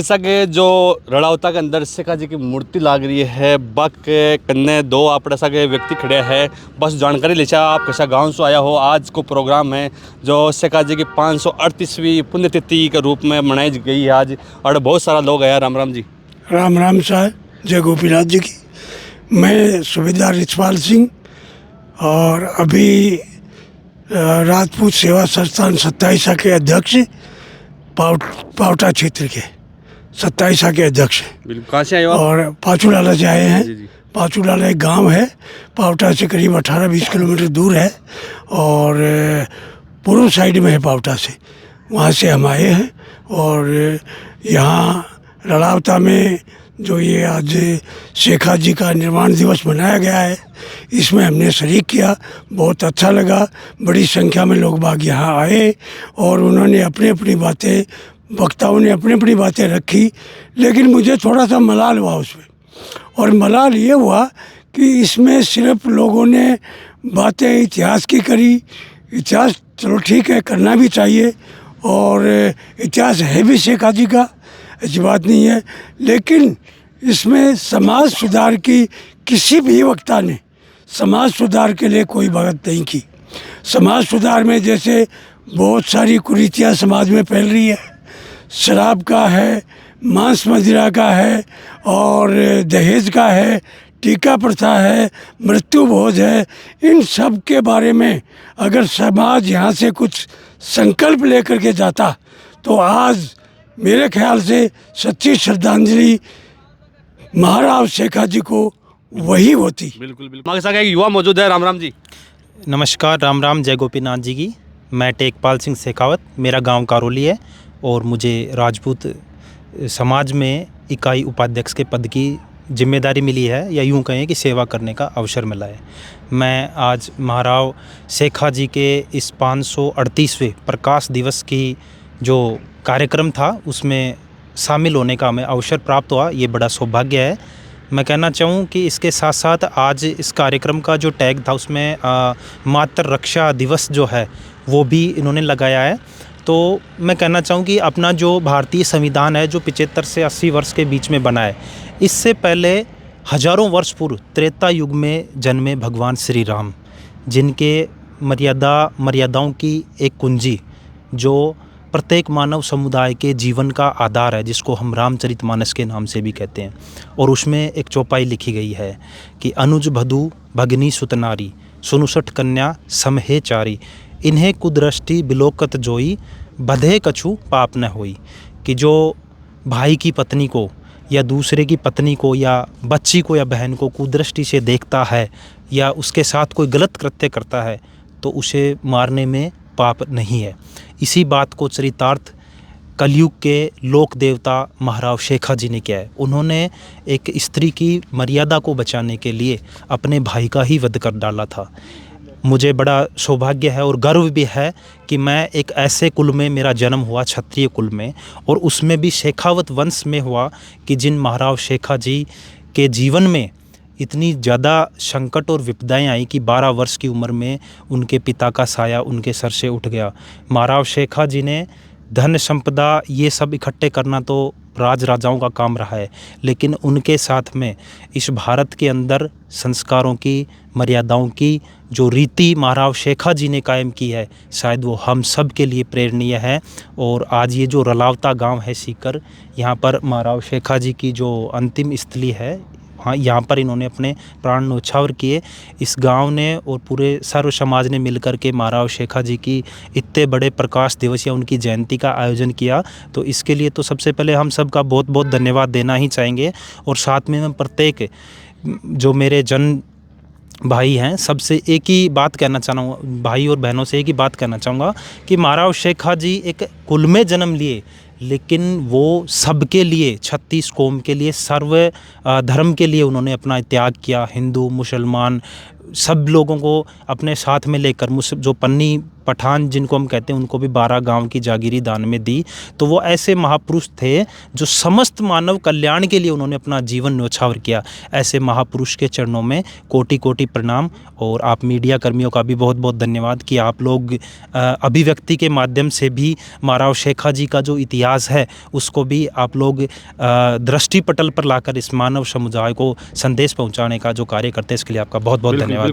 जैसा कि जो रड़ावता के अंदर शेखा जी की मूर्ति लाग रही है, बक कन्ने दो आप ऐसा के व्यक्ति खड़े हैं। बस जानकारी ले आप कैसा गांव से आया हो। आज को प्रोग्राम है जो शेखा जी की 538वीं पुण्यतिथि के रूप में मनाई गई है आज, और बहुत सारा लोग आया। राम राम जी। राम राम साहब, जय गोपीनाथ जी की। मैं सूबेदार रिछपाल सिंह और अभी राजपूत सेवा संस्थान 27 के अध्यक्ष, पावटा क्षेत्र के 27 के अध्यक्ष हैं। बिल्कुल, कहाँ से आए हो आप? और पाचूलाला से आए हैं। जी जी। पाचूलाला एक गांव है, पावटा से करीब 18-20 किलोमीटर दूर है और पूर्व साइड में है पावटा से। वहाँ से हम आए हैं और यहाँ रड़ावता में जो ये आज शेखा जी का निर्माण दिवस मनाया गया है, इसमें हमने शरीक किया। बहुत अच्छा लगा। बड़ी संख्या में लोग बाग यहाँ आए और उन्होंने अपनी अपनी बातें, वक्ताओं ने अपनी अपनी बातें रखी, लेकिन मुझे थोड़ा सा मलाल हुआ उसमें। और मलाल ये हुआ कि इसमें सिर्फ लोगों ने बातें इतिहास की करी। इतिहास चलो ठीक है, करना भी चाहिए और इतिहास है भी शेखा जी का, ऐसी बात नहीं है, लेकिन इसमें समाज सुधार की किसी भी वक्ता ने समाज सुधार के लिए कोई बात नहीं की। समाज सुधार में जैसे बहुत सारी कुरीतियाँ समाज में फैल रही है, शराब का है, मांस मदिरा का है और दहेज का है, टीका प्रथा है, मृत्यु भोज है। इन सब के बारे में अगर समाज यहाँ से कुछ संकल्प लेकर के जाता तो आज मेरे ख्याल से सच्ची श्रद्धांजलि महाराव शेखा जी को वही होती। बिल्कुल बिल्कुल। हमारे साथ एक युवा मौजूद है। राम राम जी। नमस्कार, राम राम, जय गोपीनाथ जी की। मैं टेकपाल सिंह शेखावत, मेरा गांव कारोली है और मुझे राजपूत समाज में इकाई उपाध्यक्ष के पद की जिम्मेदारी मिली है, या यूं कहें कि सेवा करने का अवसर मिला है। मैं आज महाराव शेखा जी के इस 538वें प्रकाश दिवस की जो कार्यक्रम था उसमें शामिल होने का हमें अवसर प्राप्त हुआ। ये बड़ा सौभाग्य है। मैं कहना चाहूँ कि इसके साथ साथ आज इस कार्यक्रम का जो टैग था उसमें मातृ रक्षा दिवस जो है वो भी इन्होंने लगाया है। तो मैं कहना चाहूँ कि अपना जो भारतीय संविधान है जो 75 से 80 वर्ष के बीच में बना है, इससे पहले हजारों वर्ष पूर्व त्रेता युग में जन्मे भगवान श्री राम, जिनके मर्यादाओं की एक कुंजी जो प्रत्येक मानव समुदाय के जीवन का आधार है, जिसको हम रामचरितमानस के नाम से भी कहते हैं। और उसमें एक चौपाई लिखी गई है कि अनुज भदु भगनी सुतनारी, सुनुसठ कन्या समहे चारी, इन्हें कुदृष्टि बिलोकत जोई, बधे कछु पाप न होई। कि जो भाई की पत्नी को या दूसरे की पत्नी को या बच्ची को या बहन को कुदृष्टि से देखता है या उसके साथ कोई गलत कृत्य करता है तो उसे मारने में पाप नहीं है। इसी बात को चरितार्थ कलयुग के लोक देवता महाराव शेखा जी ने किया है। उन्होंने एक स्त्री की मर्यादा को बचाने के लिए अपने भाई का ही वध कर डाला था। मुझे बड़ा सौभाग्य है और गर्व भी है कि मैं एक ऐसे कुल में मेरा जन्म हुआ, क्षत्रिय कुल में, और उसमें भी शेखावत वंश में हुआ कि जिन महाराव शेखा जी के जीवन में इतनी ज़्यादा संकट और विपदाएं आई कि 12 वर्ष की उम्र में उनके पिता का साया उनके सर से उठ गया। महाराव शेखा जी ने धन संपदा ये सब इकट्ठे करना तो राजाओं का काम रहा है, लेकिन उनके साथ में इस भारत के अंदर संस्कारों की, मर्यादाओं की जो रीति महाराव शेखा जी ने कायम की है, शायद वो हम सब के लिए प्रेरणीय है। और आज ये जो रलावता गांव है सीकर, यहाँ पर महाराव शेखा जी की जो अंतिम स्थली है, हाँ, यहाँ पर इन्होंने अपने प्राण न्योछावर किए। इस गांव ने और पूरे सर्व समाज ने मिलकर के महाराव शेखा जी की इतने बड़े प्रकाश दिवस या उनकी जयंती का आयोजन किया। तो इसके लिए तो सबसे पहले हम सब का बहुत बहुत धन्यवाद देना ही चाहेंगे। और साथ में मैं प्रत्येक जो मेरे जन भाई हैं सबसे एक ही बात कहना चाहूँगा, भाई और बहनों से एक ही बात कहना चाहूँगा कि महाराव शेखा जी एक कुल में जन्म लिए, लेकिन वो सबके लिए, 36 कौम के लिए, सर्व धर्म के लिए उन्होंने अपना त्याग किया। हिंदू, मुसलमान, सब लोगों को अपने साथ में लेकर मुझसे जो पन्नी पठान जिनको हम कहते हैं उनको भी 12 गांव की जागीरी दान में दी। तो वो ऐसे महापुरुष थे जो समस्त मानव कल्याण के लिए उन्होंने अपना जीवन न्योछावर किया। ऐसे महापुरुष के चरणों में कोटि कोटि प्रणाम। और आप मीडिया कर्मियों का भी बहुत बहुत धन्यवाद कि आप लोग अभिव्यक्ति के माध्यम से भी महाराव शेखा जी का जो इतिहास है उसको भी आप लोग दृष्टि पटल पर लाकर इस मानव समुदाय को संदेश पहुंचाने का जो कार्य करते हैं इसके लिए आपका बहुत बहुत धन्यवाद। जय